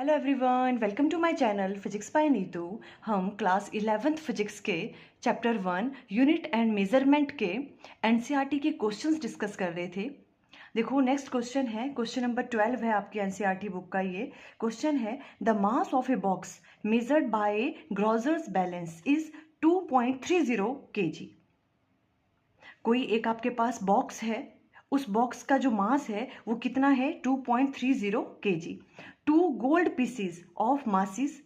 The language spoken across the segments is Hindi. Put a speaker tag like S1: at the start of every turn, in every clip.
S1: Hello everyone, welcome to my channel physics by Neetu. हम क्लास 11th फिजिक्स के चैप्टर 1 यूनिट एंड मेजरमेंट के एनसीईआरटी के क्वेश्चंस डिस्कस कर रहे थे। देखो नेक्स्ट क्वेश्चन है, क्वेश्चन नंबर 12 है आपकी एनसीईआरटी बुक का। ये क्वेश्चन है the mass of a box measured by grocer's balance is 2.30 kg। कोई एक आपके पास बॉक्स है, उस बॉक्स का जो मास है वो कितना है 2.30 kg। Two gold pieces of masses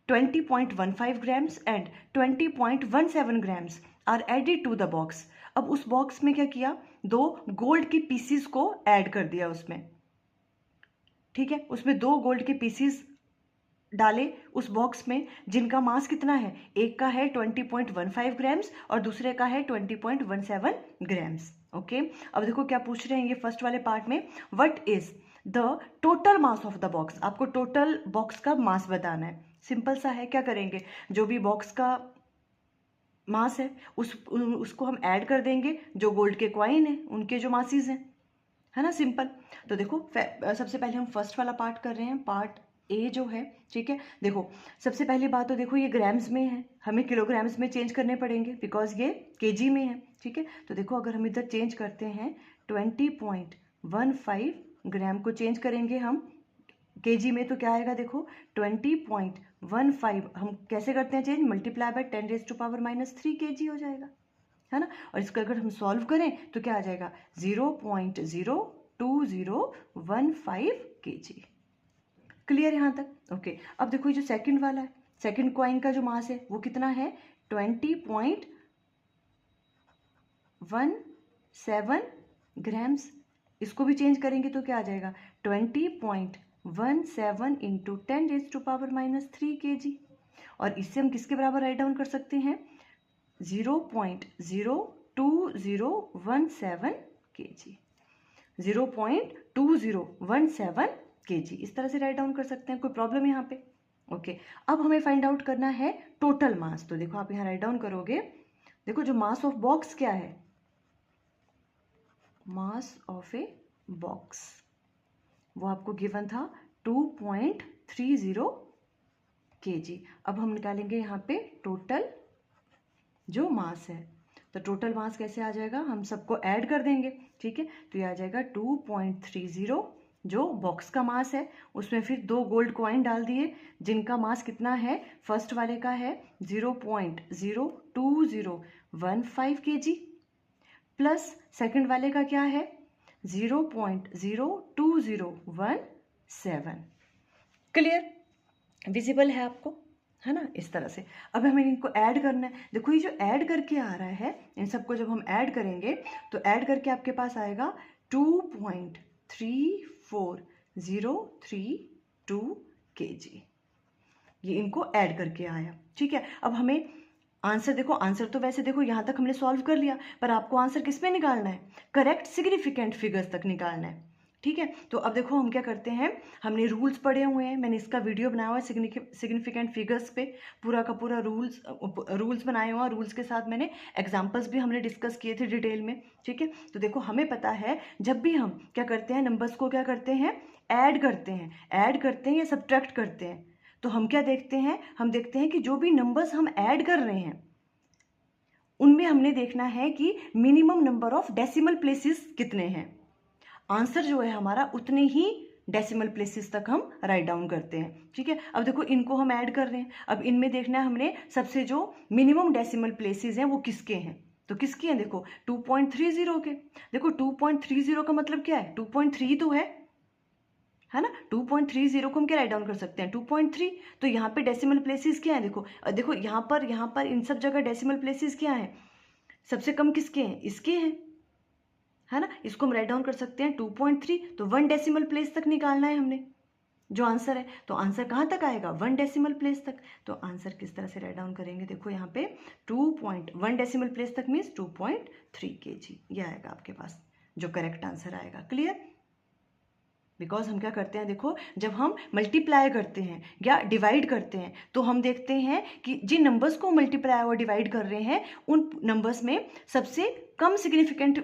S1: 20.15 grams and 20.17 grams are added to the box. अब उस बॉक्स में क्या किया, दो गोल्ड की पीसीज को ऐड कर दिया उसमें। ठीक है, उसमें दो गोल्ड के पीसीज डाले उस बॉक्स में, जिनका मास कितना है, एक का है 20.15 ग्राम्स और दूसरे का है 20.17 ग्राम्स। ओके, अब देखो क्या पूछ रहे हैं ये फर्स्ट वाले पार्ट में, what is the total mass of the box. आपको टोटल बॉक्स का मास बताना है। सिंपल सा है, क्या करेंगे, जो भी बॉक्स का मास है उसको हम ऐड कर देंगे जो गोल्ड के कॉइन है उनके जो मासिस हैं, है ना, सिंपल। तो देखो सबसे पहले हम फर्स्ट वाला पार्ट कर रहे हैं, पार्ट ए जो है। ठीक है, देखो सबसे पहली बात तो देखो ये ग्राम्स में है, हमें किलोग्राम्स में चेंज करने पड़ेंगे बिकॉज ये केजी में है। ठीक है, तो देखो अगर हम इधर चेंज करते हैं 20.15 ग्राम को चेंज करेंगे हम केजी में, तो क्या आएगा, देखो 20.15 हम कैसे करते हैं चेंज, मल्टीप्लाई बाय 10⁻³ kg हो जाएगा, है ना। और इसका अगर हम सॉल्व करें तो क्या आ जाएगा 0.02015 kg। क्लियर यहाँ तक? ओके, अब देखो ये जो सेकंड वाला है, सेकंड कॉइन का जो मास है वो कितना है 20.17 ग्राम्स। इसको भी चेंज करेंगे तो क्या आ जाएगा 20.17 इंटू 10⁻³ kg। और इससे हम किसके बराबर राइट डाउन कर सकते हैं 0.02017 kg, 0.2017 kg, इस तरह से राइट डाउन कर सकते हैं। कोई प्रॉब्लम यहाँ पे? ओके, अब हमें फाइंड आउट करना है टोटल मास। तो देखो आप यहाँ राइट डाउन करोगे, देखो जो मास ऑफ बॉक्स क्या है, मास ऑफ ए बॉक्स वो आपको गिवन था 2.30 kg। अब हम निकालेंगे यहाँ पे टोटल जो मास है, तो टोटल मास कैसे आ जाएगा, हम सबको ऐड कर देंगे। ठीक है, तो ये आ जाएगा 2.30 जो बॉक्स का मास है, उसमें फिर दो गोल्ड कॉइन डाल दिए जिनका मास कितना है, फर्स्ट वाले का है 0.02015 kg प्लस सेकंड वाले का क्या है 0.02017। क्लियर, विजिबल है आपको, है ना, इस तरह से। अब हमें इनको ऐड करना है। देखो ये जो ऐड करके आ रहा है, इन सबको जब हम ऐड करेंगे तो ऐड करके आपके पास आएगा 2.34032 kg। ये इनको ऐड करके आया। ठीक है, अब हमें आंसर देखो, आंसर तो वैसे देखो यहाँ तक हमने सॉल्व कर लिया, पर आपको आंसर किस में निकालना है, करेक्ट सिग्निफिकेंट फिगर्स तक निकालना है। ठीक है, तो अब देखो हम क्या करते हैं, हमने रूल्स पढ़े हुए हैं, मैंने इसका वीडियो बनाया हुआ है सिग्निफिकेंट फिगर्स पे, पूरा का पूरा रूल्स बनाए हुए हैं, रूल्स के साथ मैंने एग्जांपल्स भी हमने डिस्कस किए थे डिटेल में। ठीक है, तो देखो हमें पता है जब भी हम क्या करते हैं, नंबर्स को क्या करते हैं, ऐड करते हैं या सब्ट्रैक्ट करते हैं, तो हम क्या देखते हैं, हम देखते हैं कि जो भी नंबर्स हम ऐड कर रहे हैं उनमें हमने देखना है कि minimum number of decimal places कितने हैं। आंसर जो है हमारा उतने ही डेसिमल प्लेसेस तक हम राइट डाउन करते हैं। ठीक है, अब देखो इनको हम ऐड कर रहे हैं, अब इनमें देखना है हमने सबसे जो मिनिमम डेसिमल प्लेसेस हैं वो किसके हैं, तो किसके हैं, देखो 2.30 के। देखो 2.30 का मतलब क्या है, 2.3 तो है ना, 2.30 को हम क्या राइट डाउन कर सकते हैं 2.3। तो यहाँ पे डेसिमल प्लेसेस क्या है, देखो देखो यहाँ पर इन सब जगह डेसिमल प्लेसेस क्या है, सबसे कम किसके हैं, इसके हैं, है ना। इसको हम राइट डाउन कर सकते हैं 2.3। तो 1 डेसिमल प्लेस तक निकालना है हमने जो आंसर है, तो आंसर कहाँ तक आएगा 1 डेसिमल प्लेस तक। तो आंसर किस तरह से राइट डाउन करेंगे, देखो यहाँ पे 2.1 डेसिमल प्लेस तक मीन्स 2.3 kg, ये आएगा आपके पास जो करेक्ट आंसर आएगा। क्लियर, बिकॉज हम क्या करते हैं, देखो जब हम मल्टीप्लाई करते हैं या डिवाइड करते हैं तो हम देखते हैं कि जिन नंबर्स को मल्टीप्लाई और डिवाइड कर रहे हैं उन नंबर्स में सबसे कम सिग्निफिकेंट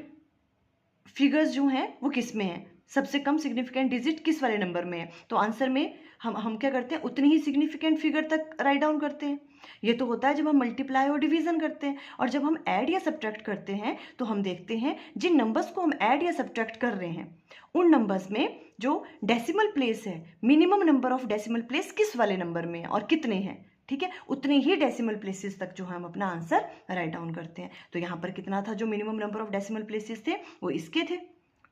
S1: फिगर्स जो हैं वो किस में हैं, सबसे कम सिग्निफिकेंट डिजिट किस वाले नंबर में है। तो आंसर में हम क्या करते हैं, उतनी ही सिग्निफिकेंट फिगर तक राइट डाउन करते हैं। ये तो होता है जब हम मल्टीप्लाई और डिवीजन करते हैं। और जब हम ऐड या सब्ट्रैक्ट करते हैं तो हम देखते हैं जिन नंबर्स को हम ऐड या सब्ट्रैक्ट कर रहे हैं उन नंबर्स में जो डेसिमल प्लेस है, minimum number of decimal place किस वाले नंबर में है और कितने हैं, ठीक है, उतने ही डेसिमल प्लेसेस तक जो है हम अपना आंसर राइट डाउन करते हैं। तो यहाँ पर कितना था, जो minimum number of decimal places थे वो इसके थे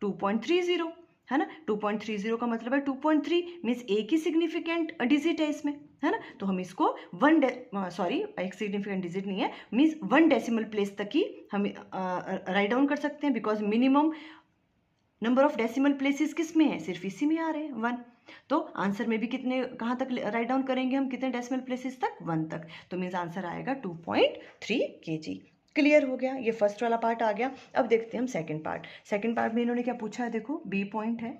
S1: 2.30, है ना। 2.30 का मतलब है 2.3 मीन्स एक ही सिग्निफिकेंट डिजिट है इसमें, है ना। तो हम इसको एक सिग्निफिकेंट डिजिट नहीं है, मीन्स 1 डेसिमल प्लेस तक ही हम राइट डाउन कर सकते हैं, because minimum number of decimal places किस में है, सिर्फ इसी में आ रहे हैं 1। तो आंसर में भी कितने, कहाँ तक राइट डाउन करेंगे हम, कितने डेसिमल प्लेसेस तक, 1 तक। तो मीन्स आंसर आएगा 2.3 kg। क्लियर हो गया, ये फर्स्ट वाला पार्ट आ गया। अब देखते हैं हम सेकंड पार्ट। सेकंड पार्ट में इन्होंने क्या पूछा है, देखो बी पॉइंट है,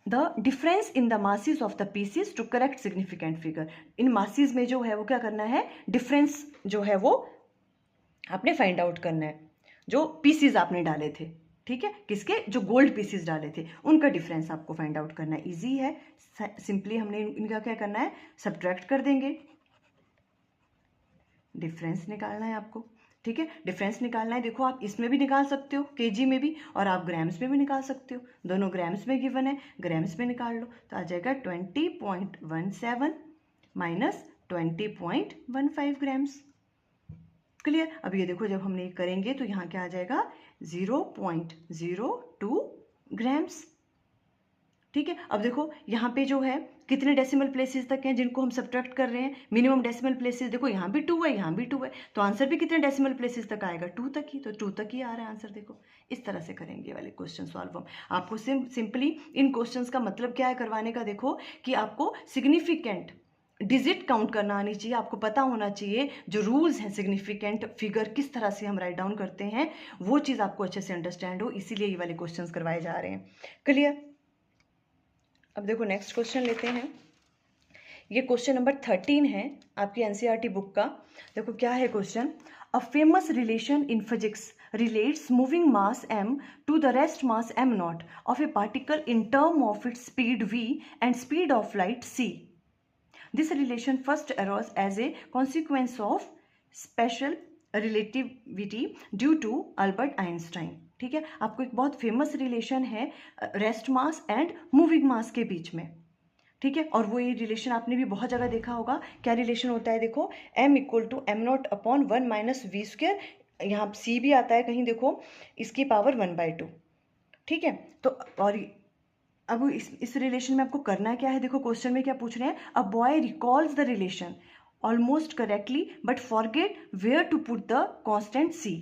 S1: the difference in the masses of the pieces to correct significant figure. In masses में जो है वो क्या करना है, डिफरेंस जो है वो आपने फाइंड आउट करना है, जो पीसेस आपने डाले थे, ठीक है, किसके, जो गोल्ड पीसेस डाले थे उनका डिफरेंस आपको फाइंड आउट करना है। इजी है, सिंपली हमने इनका क्या करना है, सब्ट्रैक्ट कर देंगे, डिफरेंस निकालना है आपको, ठीक है। डिफरेंस निकालना है, देखो आप इसमें भी निकाल सकते हो केजी में भी, और आप ग्राम्स में भी निकाल सकते हो, दोनों ग्राम्स में गिवन है, ग्राम्स में निकाल लो तो आ जाएगा 20.17 माइनस 20.15 ग्राम्स। क्लियर। अब ये देखो जब हम ये करेंगे तो यहाँ क्या आ जाएगा, 0.02 ग्राम्स, ठीक है। अब देखो यहाँ पे जो है कितने डेसिमल प्लेसेस तक हैं जिनको हम सब्ट्रैक्ट कर रहे हैं, मिनिमम डेसिमल प्लेसेस, देखो यहाँ भी 2 है, यहाँ भी 2 है, तो आंसर भी कितने डेसिमल प्लेसेस तक आएगा, 2 तक ही, तो 2 तक ही आ रहा है आंसर। देखो इस तरह से करेंगे वाले क्वेश्चन सॉल्व हम। आपको सिंपली इन क्वेश्चंस का मतलब क्या है करवाने का, देखो कि आपको सिग्निफिकेंट डिजिट काउंट करना आनी चाहिए, आपको पता होना चाहिए जो रूल्स हैं सिग्निफिकेंट फिगर किस तरह से हम राइट डाउन करते हैं, वो चीज़ आपको अच्छे से अंडरस्टैंड हो, इसीलिए ये वाले क्वेश्चंस करवाए जा रहे हैं। क्लियर। अब देखो नेक्स्ट क्वेश्चन लेते हैं, ये क्वेश्चन नंबर 13 है आपकी एनसीईआरटी बुक का। देखो क्या है question, a famous relation in physics relates moving mass m to the rest mass m naught of a particle in term of its speed v and speed of light c. This relation first arose as a consequence of special relativity due to Albert Einstein. ठीक है, आपको एक बहुत फेमस रिलेशन है रेस्ट मास एंड मूविंग मास के बीच में, ठीक है। और वो ये रिलेशन आपने भी बहुत जगह देखा होगा। क्या रिलेशन होता है, देखो m equal to m naught upon 1 minus v square, यहाँ c भी आता है कहीं, देखो इसकी पावर 1/2, ठीक है। तो और अब इस रिलेशन में आपको करना क्या है, देखो क्वेश्चन में क्या पूछ रहे हैं, a boy recalls the relation almost correctly but forget where to put the constant c।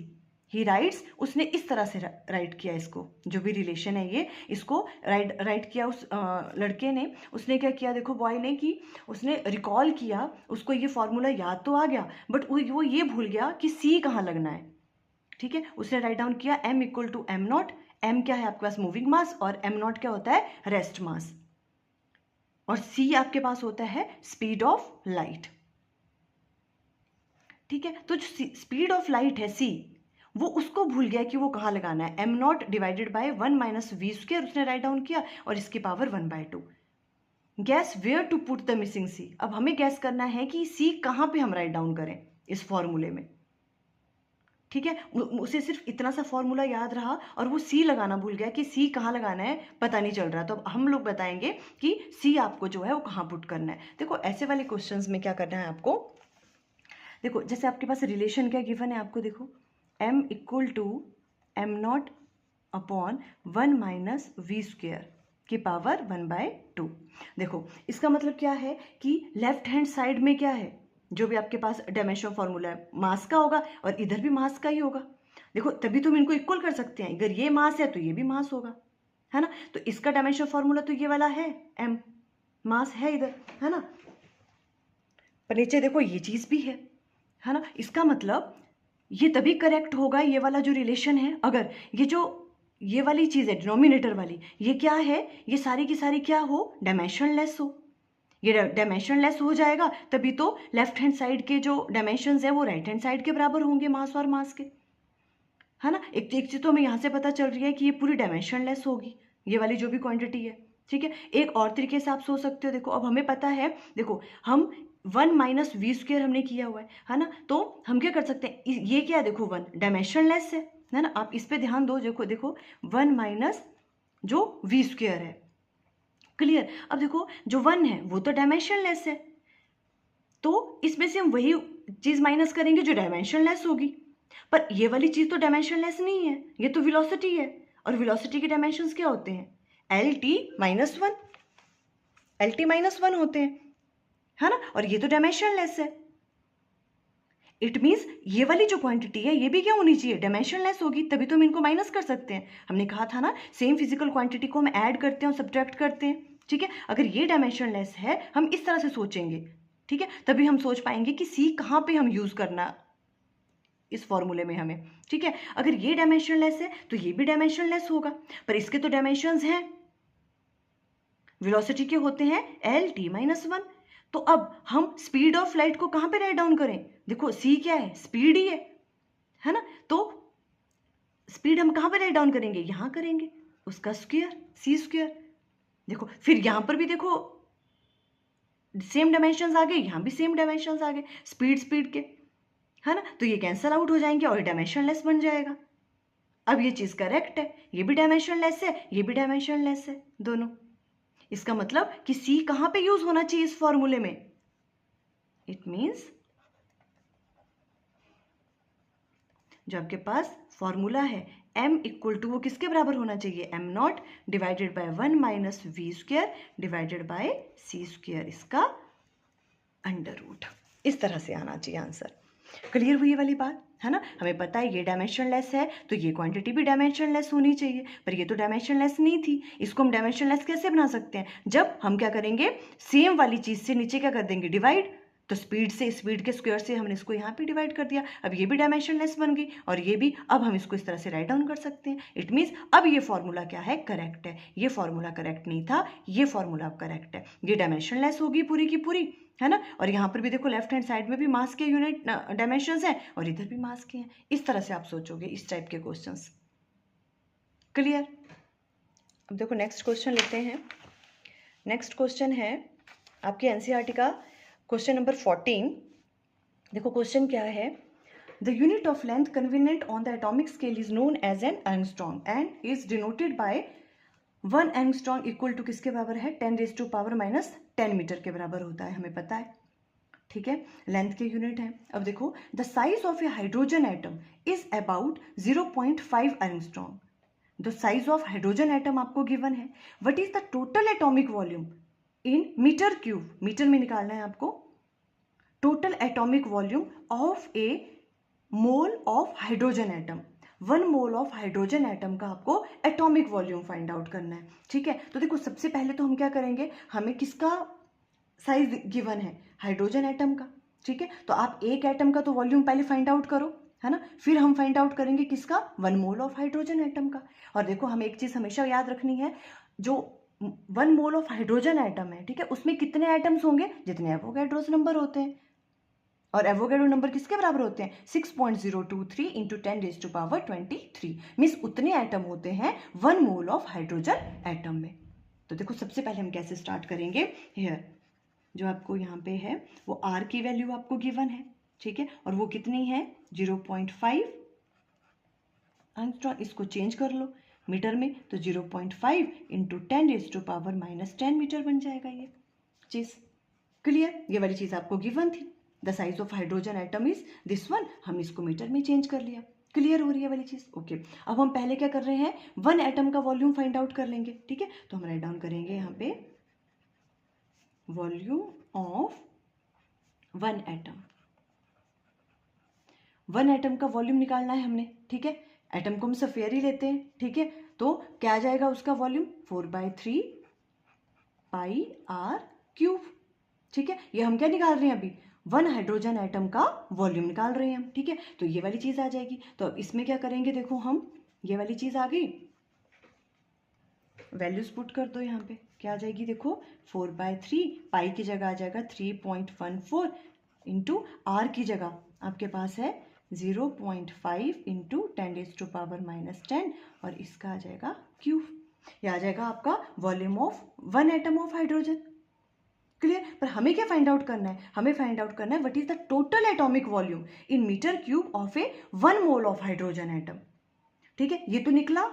S1: He writes, उसने इस तरह से राइट किया इसको, जो भी रिलेशन है ये, इसको राइट किया उस लड़के ने। उसने क्या किया, देखो बॉय ने, कि उसने रिकॉल किया, उसको ये फॉर्मूला याद तो आ गया बट वो ये भूल गया कि c कहाँ लगना है, ठीक है। उसने राइट डाउन किया m equal to m naught, m क्या है आपके पास, मूविंग मास, और m नॉट क्या होता है, रेस्ट मास, और c आपके पास होता है स्पीड ऑफ लाइट, ठीक है। तो जो स्पीड ऑफ लाइट है c, वो उसको भूल गया कि वो कहाँ लगाना है, m naught divided by 1 minus v square उसने राइट डाउन किया, और इसकी power 1/2। Guess where to put the missing c। अब हमें गैस करना है कि c कहाँ पे हम राइट डाउन करें इस फॉर्मूले में, ठीक है। उसे सिर्फ इतना सा फॉर्मूला याद रहा और वो c लगाना भूल गया कि c कहाँ लगाना है पता नहीं चल रहा। तो अब हम लोग बताएंगे कि c आपको जो है वो कहाँ पुट करना है। देखो ऐसे वाले क्वेश्चंस में क्या करना है आपको, देखो जैसे आपके पास रिलेशन क्या गिवन है आपको, देखो m equal to m naught upon 1 minus v square की पावर 1/2। देखो इसका मतलब क्या है कि लेफ्ट हैंड साइड में क्या है, जो भी आपके पास डायमेंशन फॉर्मूला है मास का होगा, और इधर भी मास का ही होगा। देखो तभी तुम इनको इक्वल कर सकते हैं, अगर ये मास है तो ये भी मास होगा, है ना। तो इसका डायमेंशन फॉर्मूला तो ये वाला है, m मास है इधर, है ना, पर नीचे देखो ये चीज भी है ना। इसका मतलब ये तभी करेक्ट होगा, ये वाला जो रिलेशन है, अगर ये वाली चीज़ है डिनोमिनेटर वाली, ये क्या है, ये सारी की सारी क्या हो, डायमेंशनलेस हो। ये डायमेंशनलेस हो जाएगा तभी तो लेफ्ट हैंड साइड के जो डायमेंशंस है वो राइट हैंड साइड के बराबर होंगे, मास और मास के, है ना। एक चीज़ तो हमें यहाँ से पता चल रही है कि ये पूरी डायमेंशनलेस होगी, ये वाली जो भी क्वांटिटी है, ठीक है। एक और तरीके से आप सोच सकते हो, देखो अब हमें पता है, देखो हम 1 माइनस वी स्क्वेयर हमने किया हुआ है ना, तो हम क्या कर सकते हैं, ये क्या है, देखो 1 डायमेंशनलेस है ना, आप इस पे ध्यान दो, देखो 1 माइनस जो वी स्क्वेयर है, क्लियर। अब देखो जो 1 है वो तो डायमेंशनलेस है, तो इसमें से हम वही चीज माइनस करेंगे जो डायमेंशनलेस होगी, पर ये वाली चीज तो डायमेंशनलेस नहीं है, ये तो वेलोसिटी है, और वेलोसिटी के डायमेंशंस क्या होते हैं, एल टी माइनस वन होते हैं, है ना, और ये तो डायमेंशनलेस है। इट मीन्स ये वाली जो क्वांटिटी है ये भी क्या होनी चाहिए, डायमेंशनलेस होगी, तभी तो हम इनको माइनस कर सकते हैं। हमने कहा था ना, सेम फिजिकल क्वांटिटी को हम ऐड करते हैं और सब्ट्रैक्ट करते हैं, ठीक है। अगर ये डायमेंशनलेस है, हम इस तरह से सोचेंगे, ठीक है, तभी हम सोच पाएंगे कि सी कहाँ पे हम यूज करना इस फॉर्मूले में हमें, ठीक है। अगर ये डायमेंशनलेस है तो ये भी डायमेंशनलेस होगा, पर इसके तो डायमेंशंस हैं, वेलोसिटी के होते हैं एल टी माइनस 1। तो अब हम स्पीड ऑफ लाइट को कहां पे राइट डाउन करें, देखो सी क्या है, स्पीड ही है ना, तो स्पीड हम कहां पे राइट डाउन करेंगे, यहां करेंगे, उसका स्क्वायर सी स्क्वायर। देखो फिर यहां पर भी देखो सेम डायमेंशंस आ गए, यहां भी सेम डायमेंशंस आ गए, स्पीड के, है ना, तो ये कैंसल आउट हो जाएंगे और डायमेंशनलेस बन जाएगा। अब ये चीज करेक्ट है, ये भी डायमेंशनलेस है, ये भी डायमेंशनलेस है, दोनों। इसका मतलब कि सी कहां पे यूज होना चाहिए इस फॉर्मूले में, इट मींस जो आपके पास फॉर्मूला है m इक्वल टू, वो किसके बराबर होना चाहिए, m naught divided by 1 minus v square divided by c square, इसका अंडर रूट। इस तरह से आना चाहिए आंसर। क्लियर हुई ये वाली बात, है ना। हमें पता है ये डायमेंशनलेस है, तो ये क्वांटिटी भी डायमेंशनलेस होनी चाहिए, पर ये तो डायमेंशनलेस नहीं थी। इसको हम डायमेंशनलेस कैसे बना सकते हैं, जब हम क्या करेंगे, सेम वाली चीज से नीचे क्या कर देंगे, डिवाइड, तो स्पीड से, स्पीड के स्क्वायर से हमने इसको यहाँ पे डिवाइड कर दिया, अब ये भी डायमेंशनलेस बन गई, और ये भी, अब हम इसको इस तरह से राइट डाउन कर सकते हैं। इट मीन्स अब ये फॉर्मूला क्या है, करेक्ट है। ये फॉर्मूला करेक्ट नहीं था, ये फॉर्मूला अब करेक्ट है, ये डायमेंशनलेस होगी पूरी की पूरी, है ना, और यहाँ पर भी देखो लेफ्ट हैंड साइड में भी मास के यूनिट डायमेंशंस हैं और इधर भी मास के हैं। इस तरह से आप सोचोगे इस टाइप के क्वेश्चंस। क्लियर। अब देखो नेक्स्ट क्वेश्चन लेते हैं। नेक्स्ट क्वेश्चन है आपके एनसीईआरटी का क्वेश्चन नंबर 14। देखो क्वेश्चन क्या है, the unit of length convenient on the atomic scale is known as an angstrom and is denoted by 1 angstrom equal to किसके बराबर है, 10⁻⁻10 मीटर के बराबर होता है, हमें पता है, ठीक है, लेंथ के यूनिट है। अब देखो the size of a hydrogen atom is about 0.5 angstrom. The size of hydrogen atom आपको गिवन है, what is the total atomic volume in metre cube, metre में निकालना है आपको, total atomic volume of a mole of hydrogen atom, 1 mole of hydrogen atom का आपको एटॉमिक वॉल्यूम फाइंड आउट करना है, ठीक है। तो देखो सबसे पहले तो हम क्या करेंगे, हमें किसका साइज गिवन है, हाइड्रोजन एटम का, ठीक है, तो आप एक एटम का तो वॉल्यूम पहले फाइंड आउट करो, है ना, फिर हम फाइंड आउट करेंगे किसका, 1 मोल ऑफ हाइड्रोजन एटम का। और देखो हमें एक चीज हमेशा याद रखनी है, जो 1 मोल ऑफ हाइड्रोजन एटम है, ठीक है, उसमें कितने एटम्स होंगे, जितने एवोगैड्रोस नंबर होते हैं, और एवोगैड्रो नंबर किसके बराबर होते हैं, 6.023 इंटू 10⁻23, मीन्स उतने एटम होते हैं 1 मोल ऑफ हाइड्रोजन एटम में। तो देखो सबसे पहले हम कैसे स्टार्ट करेंगे, हियर जो आपको यहाँ पे है वो आर की वैल्यू आपको गिवन है, ठीक है, और वो कितनी है 0.5 एंगस्ट्रॉम, इसको चेंज कर लो मीटर में, तो 0.5 इंटू 10⁻⁻10 मीटर बन जाएगा ये चीज। क्लियर, ये वाली चीज आपको गिवन थी, the size of hydrogen atom is this one, हम इसको मीटर में चेंज कर लिया। क्लियर हो रही है वाली चीज, ओके। अब हम पहले क्या कर रहे हैं, 1 एटम का वॉल्यूम फाइंड आउट कर लेंगे, ठीक है, तो हम राइट डाउन करेंगे यहाँ पे वॉल्यूम ऑफ 1 एटम, 1 एटम का वॉल्यूम निकालना है हमने, ठीक है, एटम को हम स्फीयर ही लेते हैं, ठीक है, तो क्या आ जाएगा उसका वॉल्यूम 4/3 पाई आर क्यूब, ठीक है, ये हम क्या निकाल रहे हैं अभी, 1 हाइड्रोजन एटम का वॉल्यूम निकाल रहे हैं हम, ठीक है, तो ये वाली चीज आ जाएगी। तो अब इसमें क्या करेंगे, देखो हम ये वाली चीज आ गई, वैल्यूज पुट कर दो यहाँ पे, क्या आ जाएगी, देखो 4/3 पाई की जगह आ जाएगा 3.14 इंटू आर की जगह आपके पास है 0.5 इंटू 10⁻⁻10 और इसका आ जाएगा क्यूब। ये आ जाएगा आपका volume of one atom of hydrogen. Clear? पर हमें क्या फाइंड आउट करना है? हमें फाइंड आउट करना है what is the total atomic volume in metre cube of a 1 mole of hydrogen atom. ठीक है, ये तो निकला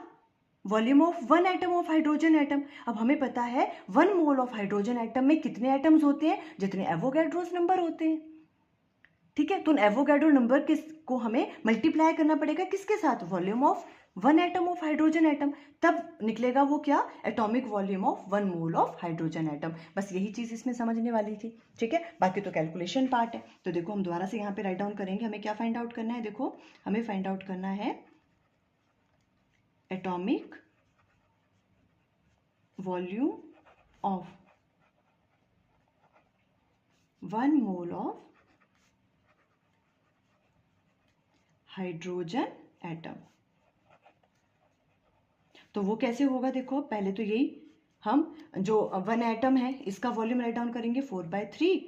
S1: volume of one atom of hydrogen atom. अब हमें पता है 1 मोल ऑफ हाइड्रोजन एटम में कितने एटम्स होते हैं? जितने एवोगैड्रोस नंबर होते हैं। ठीक है, तो उन एवोगैड्रो नंबर को हमें मल्टीप्लाई करना पड़ेगा किसके साथ? Volume of one atom of hydrogen atom. तब निकलेगा वो क्या? Atomic volume of 1 mole of hydrogen atom. बस यही चीज इसमें समझने वाली थी। ठीक है, बाकी तो कैलकुलेशन पार्ट है। तो देखो हम दोबारा से यहाँ पे राइट डाउन करेंगे। हमें क्या फाइंड आउट करना है? देखो हमें फाइंड आउट करना है atomic volume of 1 mole of hydrogen atom. तो वो कैसे होगा? देखो पहले तो यही हम जो 1 एटम है इसका वॉल्यूम राइट डाउन करेंगे 4/3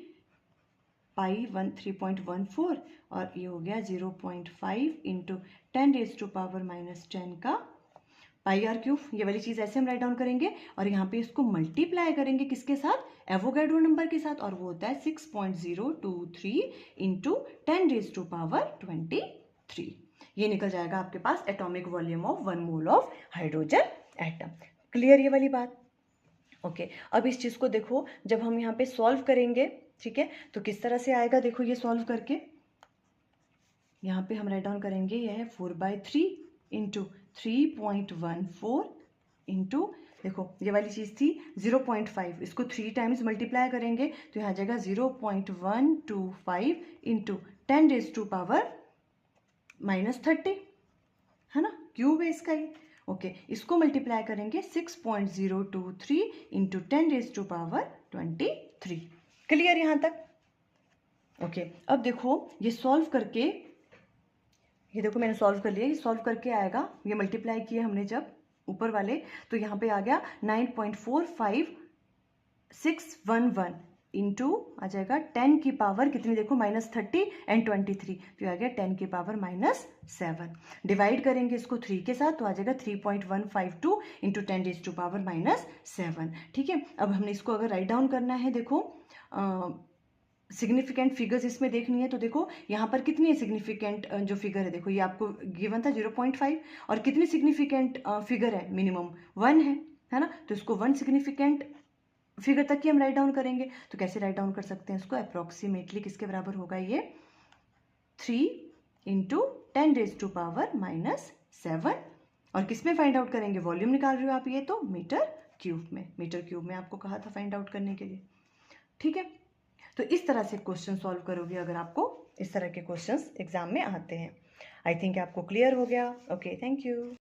S1: पाई 3.14 और ये हो गया 0.5 इंटू 10⁻⁻10 का पाई आर क्यूब। ये वाली चीज ऐसे हम राइट डाउन करेंगे और यहाँ पे इसको मल्टीप्लाई करेंगे किसके साथ? एवोगैड्रो नंबर के साथ, और वो होता है 6.023 इंटू 10⁻23। ये निकल जाएगा आपके पास atomic volume of 1 mole of hydrogen atom. Clear ये वाली बात? ओके, अब इस चीज को देखो जब हम यहाँ पे सॉल्व करेंगे, ठीक है, तो किस तरह से आएगा? देखो ये सॉल्व करके यहाँ पे हम राइट डाउन करेंगे, यह है 4/3 इंटू 3.14 इंटू, देखो ये वाली चीज थी 0.5, इसको 3 टाइम्स मल्टीप्लाई करेंगे तो यहाँ आ जाएगा 0.125 इंटू 10⁻⁻30, है ना, क्यूब है इसका ये। ओके, इसको मल्टीप्लाई करेंगे 6.023 इंटू 10⁻23। क्लियर यहाँ तक? ओके, अब देखो ये सॉल्व करके, ये देखो मैंने सॉल्व कर लिया, ये सॉल्व करके आएगा, ये मल्टीप्लाई किए हमने जब ऊपर वाले, तो यहाँ पे आ गया 9.45611 इंटू आ जाएगा 10 की पावर कितनी? देखो -30 एंड 23, तो आ गया 10 की पावर -7। डिवाइड करेंगे इसको 3 के साथ तो आ जाएगा 3.152 इंटू 10⁻⁻7। ठीक है, अब हमने इसको अगर राइट डाउन करना है, देखो सिग्निफिकेंट फिगर्स इसमें देखनी है, तो देखो यहाँ पर कितनी है सिग्निफिकेंट जो फिगर है? देखो ये आपको गिवन था 0.5, और कितनी सिग्निफिकेंट फिगर है? मिनिमम 1 है ना, तो इसको 1 सिग्निफिकेंट फिगर तक ही हम राइट डाउन करेंगे। तो कैसे राइट डाउन कर सकते हैं इसको? अप्रोक्सीमेटली किसके बराबर होगा ये? 3 इंटू 10⁻⁻7। और किस में फाइंड आउट करेंगे? वॉल्यूम निकाल रहे हो आप, ये तो मीटर क्यूब में, मीटर क्यूब में आपको कहा था फाइंड आउट करने के लिए। ठीक है, तो इस तरह से क्वेश्चन सॉल्व करोगे अगर आपको इस तरह के क्वेश्चंस एग्जाम में आते हैं। आई थिंक आपको क्लियर हो गया। Okay, thank you.